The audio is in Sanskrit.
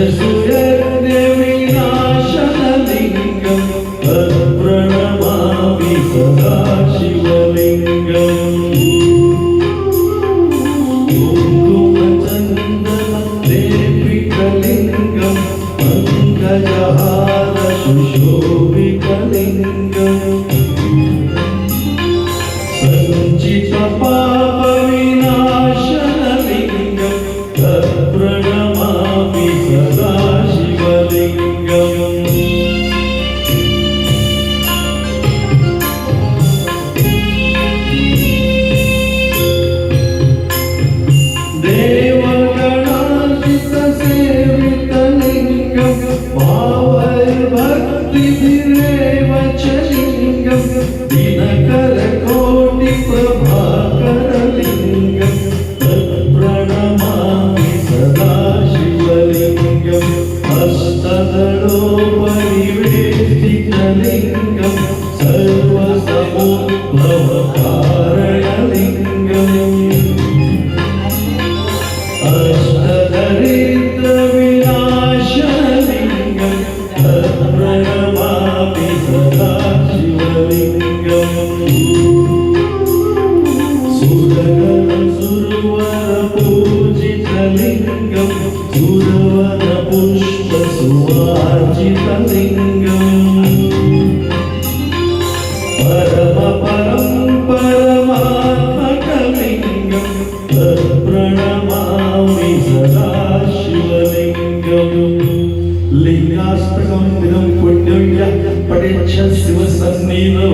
यशस्यज्ञविनाशनलिङ्गं तत्प्रणमामि सदा शिवलिङ्गम् कुङ्कुमचन्दनलेपितलिङ्गं पङ्कजहार सुशोभितलिङ्गम् सञ्चितपापविनाशनलिङ्गं तत्प्रणमामि सदा शिवलिङ्गम् देवगणार्चितसेवितलिङ्गं भावैर्भक्तिभिरेव च लिङ्गं दिनकरकोटिप्रभाकरलिङ्गं तत्प्रणमामि सदा शिवलिङ्गम् हस्तदलोपरिवेष्टितलिङ्गं सर्वसमुद्भवकारणलिङ्गम् अष्टदरिद्रविनाशनलिङ्गं तत्प्रणमामि सदा शिवलिङ्गम् सुरगणसुरवरपूजितलिङ्गं सुरवरपुष्पसुवार्जितलिङ्गम् परमपरमात्मकलिङ्गं तत्प्रणमामि सदा शिवलिङ्गम् लिङ्गाष्टकं दिनं पुण्यं यः पठेच्छत् शिवसन्निधौ